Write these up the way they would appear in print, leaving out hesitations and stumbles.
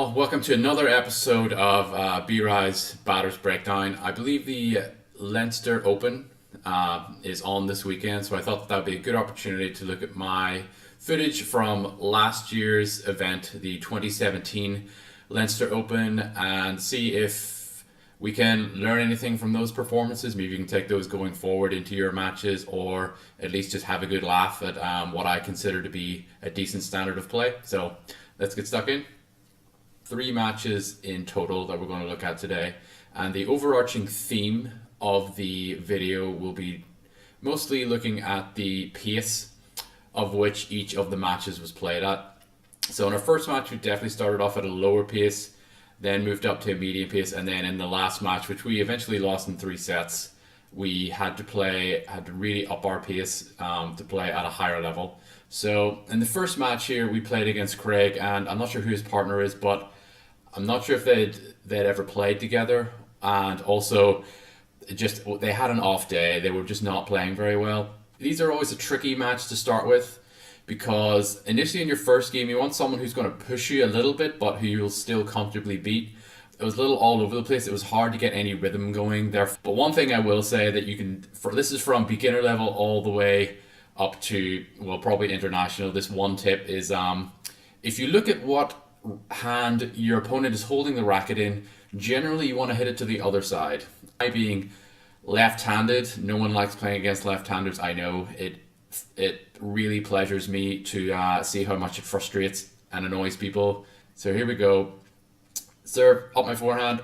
all, welcome to another episode of B-Rise Batters Breakdown. I believe the Leinster Open is on this weekend, so I thought that would be a good opportunity to look at my footage from last year's event, the 2017 Leinster Open, and see if we can learn anything from those performances. Maybe you can take those going forward into your matches, or at least just have a good laugh at what I consider to be a decent standard of play. So let's get stuck in. 3 matches in total that we're going to look at today, and the overarching theme of the video will be mostly looking at the pace of which each of the matches was played at. So in our first match, we definitely started off at a lower pace, then moved up to a medium pace, and then in the last match, which we eventually lost in 3 sets, we had to really up our pace to play at a higher level. So in the first match here, we played against Craig, and I'm not sure who his partner is, but I'm not sure if they'd ever played together, and also they had an off day. They were just not playing very well. These are always a tricky match to start with, because initially in your first game you want someone who's going to push you a little bit but who you'll still comfortably beat. It was a little all over the place. It was hard to get any rhythm going there. But one thing I will say that you can, this is from beginner level all the way up to, well, probably international. This one tip is if you look at what hand your opponent is holding the racket in, generally you want to hit it to the other side. I being left-handed, no one likes playing against left-handers. I know it really pleasures me to see how much it frustrates and annoys people. So here we go. Serve up my forehand,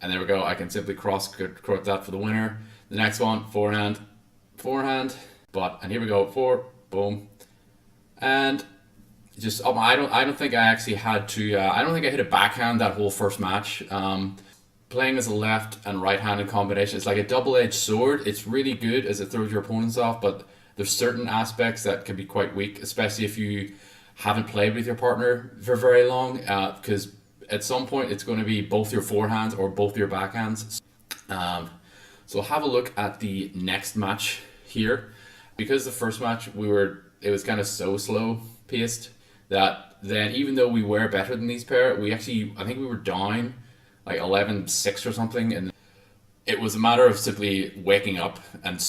and there we go. I can simply cross that for the winner. The next one, forehand, and here we go, 4, boom, and just I don't think I actually had to. I don't think I hit a backhand that whole first match. Playing as a left and right-handed combination, it's like a double-edged sword. It's really good as it throws your opponents off, but there's certain aspects that can be quite weak, especially if you haven't played with your partner for very long, because at some point it's going to be both your forehands or both your backhands. So have a look at the next match here. Because the first match it was kind of so slow paced that then, even though we were better than these pair, I think we were down like 11-6 or something, and it was a matter of simply waking up and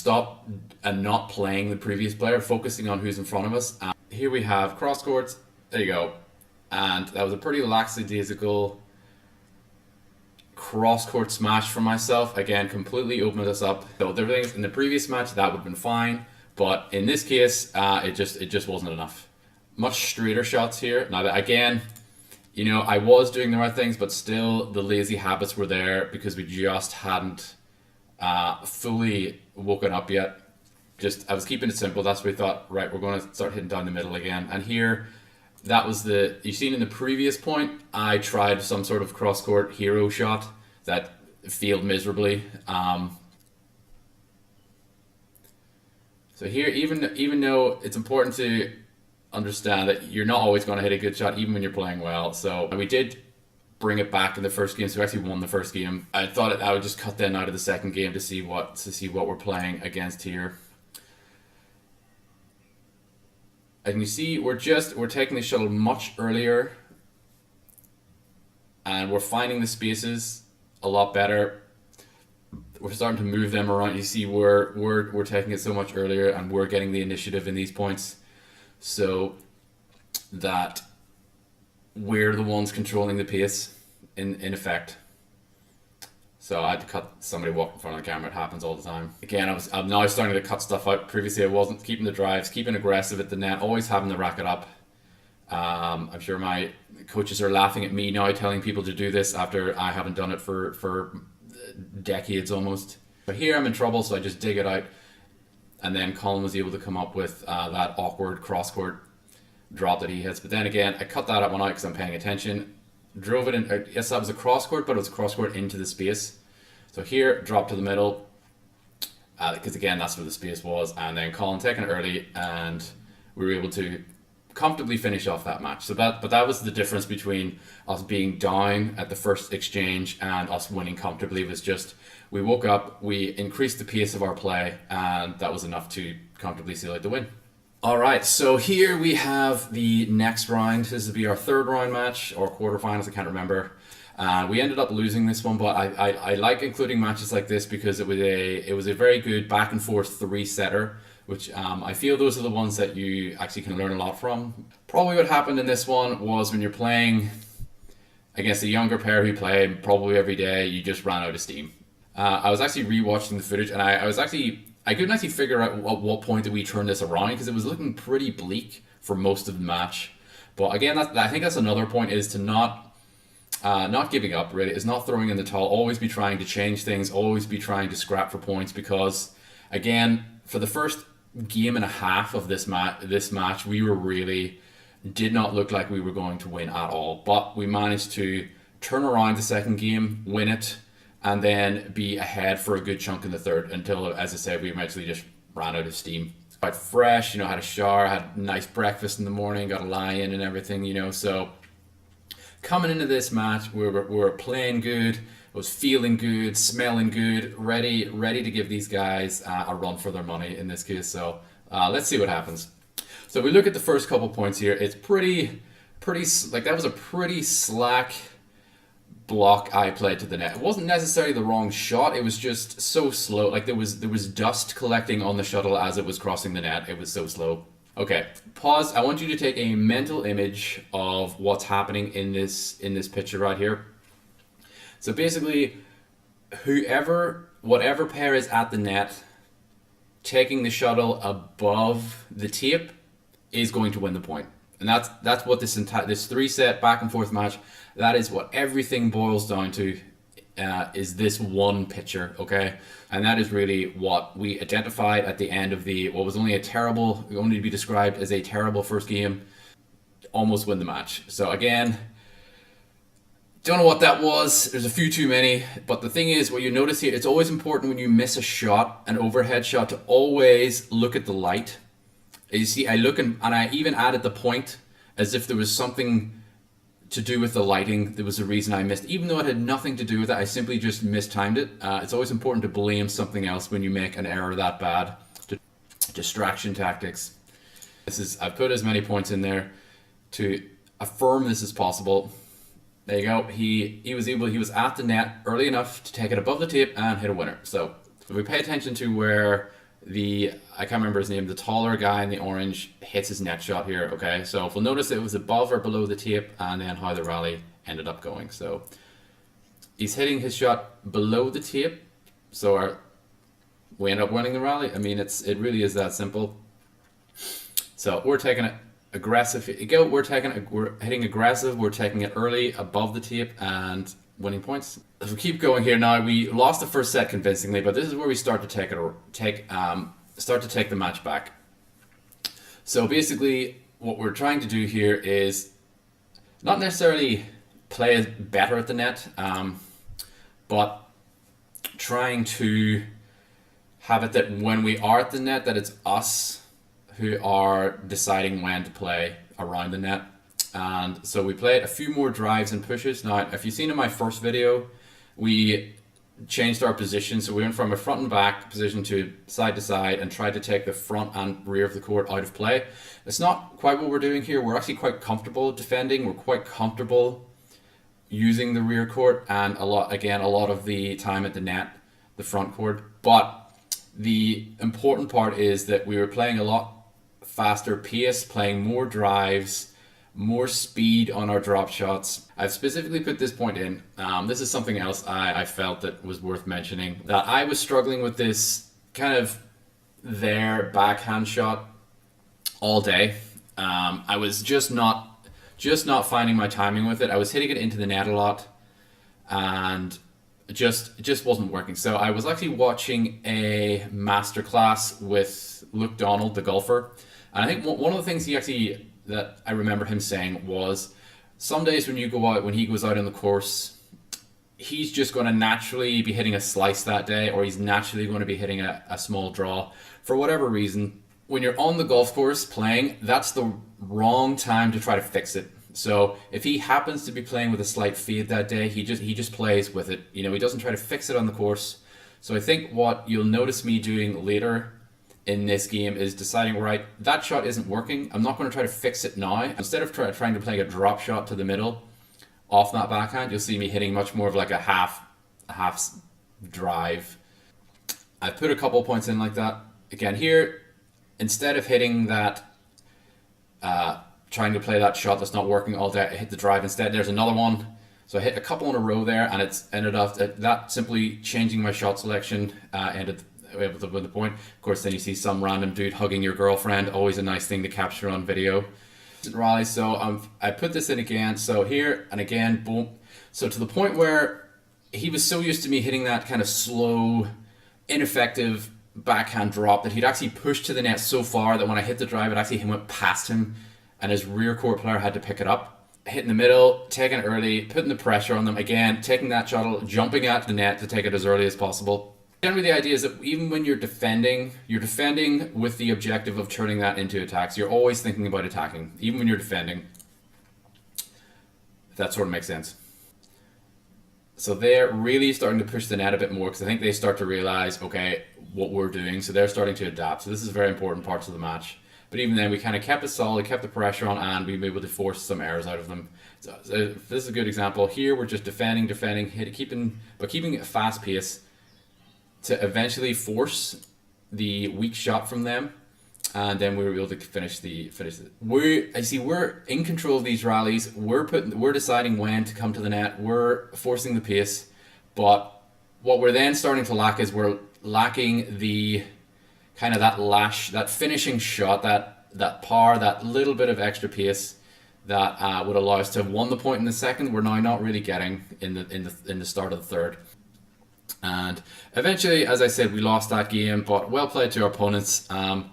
not playing the previous player, focusing on who's in front of us. And here we have cross courts. There you go. And that was a pretty lackadaisical cross-court smash from myself. Again, completely opened us up. So everything in the previous match, that would have been fine. But in this case, it just wasn't enough. Much straighter shots here. Now, again, I was doing the right things, but still the lazy habits were there because we just hadn't fully woken up yet. I was keeping it simple. That's what we thought, right, we're going to start hitting down the middle again. And here, that was you've seen in the previous point, I tried some sort of cross-court hero shot that failed miserably. So here, even though it's important to understand that you're not always going to hit a good shot, even when you're playing well. So we did bring it back in the first game, so we actually won the first game. I thought I would just cut them out of the second game to see what we're playing against here. And you see, we're taking the shuttle much earlier, and we're finding the spaces a lot better. We're starting to move them around. You see, we're taking it so much earlier, and we're getting the initiative in these points, so that we're the ones controlling the pace in effect. So I had to cut somebody walking in front of the camera. It happens all the time. Again, I'm now starting to cut stuff out. Previously, I wasn't keeping the drives, keeping aggressive at the net, always having the racket up. I'm sure my coaches are laughing at me now, telling people to do this after I haven't done it for decades almost. But here I'm in trouble, so I just dig it out. And then Colin was able to come up with that awkward cross-court drop that he hits. But then again, I cut that one out because I'm paying attention. Drove it in. Yes, that was a cross-court, but it was a cross-court into the space. So here, drop to the middle, because again, that's where the space was. And then Colin taking it early, and we were able to comfortably finish off that match. But that was the difference between us being down at the first exchange and us winning comfortably. Was just we woke up, we increased the pace of our play, and that was enough to comfortably seal out the win. All right, so here we have the next round. This will be our third round match or quarterfinals. I can't remember. We ended up losing this one, but I like including matches like this because it was a very good back and forth three-setter, which I feel those are the ones that you actually can learn a lot from. Probably what happened in this one was when you're playing against a younger player who play probably every day, you just ran out of steam. I was actually rewatching the footage, and I couldn't actually figure out at what point did we turn this around because it was looking pretty bleak for most of the match. But again, I think that's another point, is to not giving up. Really, is not throwing in the towel. Always be trying to change things. Always be trying to scrap for points, because again, for the first game and a half of this match, we were really did not look like we were going to win at all. But we managed to turn around the second game, win it, and then be ahead for a good chunk in the third until, as I said, we eventually just ran out of steam. Quite fresh, had a shower, had a nice breakfast in the morning, got a lie in and everything, so coming into this match, we were playing good, was feeling good, smelling good, ready to give these guys a run for their money in this case. So let's see what happens. So we look at the first couple points here. It's pretty like that was a pretty slack block I played to the net. It wasn't necessarily the wrong shot. It was just so slow. Like there was dust collecting on the shuttle as it was crossing the net. It was so slow. Okay, pause. I want you to take a mental image of what's happening in this picture right here. So basically, whatever pair is at the net, taking the shuttle above the tape is going to win the point. And that's what this three-set back and forth match, that is what everything boils down to, is this one picture, okay? And that is really what we identified at the end of what was only to be described as a terrible first game, almost win the match. So again, don't know what that was. There's a few too many. But the thing is, what you notice here, it's always important when you miss a shot, an overhead shot, to always look at the light. You see, I look and I even added the point as if there was something to do with the lighting. There was a reason I missed, even though it had nothing to do with it. I simply just mistimed it. It's always important to blame something else when you make an error that bad. Distraction tactics. I've put as many points in there to affirm this is possible. There you go. He was at the net early enough to take it above the tape and hit a winner. So if we pay attention to where I can't remember his name, the taller guy in the orange hits his net shot here, okay? So if we'll notice it was above or below the tape, and then how the rally ended up going. So he's hitting his shot below the tape, so we end up winning the rally. I mean, it really is that simple. So we're taking it aggressive. We're hitting aggressive, we're taking it early above the tape and winning points. If we keep going here now, we lost the first set convincingly, but this is where we start to take the match back. So basically, what we're trying to do here is not necessarily play better at the net, but trying to have it that when we are at the net, that it's us who are deciding when to play around the net. And so we played a few more drives and pushes. Now, if you've seen in my first video, we changed our position. So we went from a front and back position to side, and tried to take the front and rear of the court out of play. It's not quite what we're doing here. We're actually quite comfortable defending. We're quite comfortable using the rear court, and a lot of the time at the net, the front court. But the important part is that we were playing a lot faster pace, playing more drives, more speed on our drop shots. I've specifically put this point in. This is something else I felt that was worth mentioning, that I was struggling with this kind of their backhand shot all day. I was just not finding my timing with it. I was hitting it into the net a lot, and it just wasn't working. So I was actually watching a masterclass with Luke Donald, the golfer, and I think one of the things that I remember him saying was, some days when he goes out on the course, he's just going to naturally be hitting a slice that day, or he's naturally going to be hitting a small draw for whatever reason. When you're on the golf course playing, that's the wrong time to try to fix it. So if he happens to be playing with a slight fade that day, he just plays with it. He doesn't try to fix it on the course. So I think what you'll notice me doing later in this game is deciding, right, that shot isn't working. I'm not going to try to fix it now. Instead of trying to play a drop shot to the middle off that backhand, you'll see me hitting much more of like a half drive. I put a couple points in like that. Again, here, instead of hitting that, trying to play that shot that's not working all day, I hit the drive instead. There's another one. So I hit a couple in a row there, and it's ended up that simply changing my shot selection ended able to win the point. Of course, then you see some random dude hugging your girlfriend. Always a nice thing to capture on video. Rally. So I put this in again. So here and again, boom. So to the point where he was so used to me hitting that kind of slow, ineffective backhand drop that he'd actually pushed to the net so far that when I hit the drive, it actually went past him, and his rear court player had to pick it up. Hitting the middle, taking it early, putting the pressure on them again, taking that shuttle, jumping at the net to take it as early as possible. Generally, the idea is that even when you're defending with the objective of turning that into attacks. You're always thinking about attacking, even when you're defending. If that sort of makes sense. So they're really starting to push the net a bit more because I think they start to realize, okay, what we're doing. So they're starting to adapt. So this is very important parts of the match. But even then, we kind of kept it solid, kept the pressure on, and we were able to force some errors out of them. So this is a good example. Here, we're just defending, keeping a fast pace to eventually force the weak shot from them, and then we were able to finish it. We're in control of these rallies. We're deciding when to come to the net. We're forcing the pace, but what we're then starting to lack is we're lacking the kind of that finishing shot, that power, that little bit of extra pace that would allow us to have won the point in the second. We're now not really getting in the start of the third. And eventually, as I said, we lost that game, but well played to our opponents. And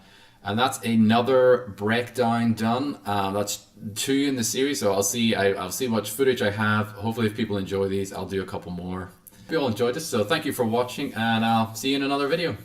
that's another breakdown done. That's 2 in the series, so I'll see what footage I have. Hopefully, if people enjoy these, I'll do a couple more. Hope you all enjoyed this, so thank you for watching, and I'll see you in another video.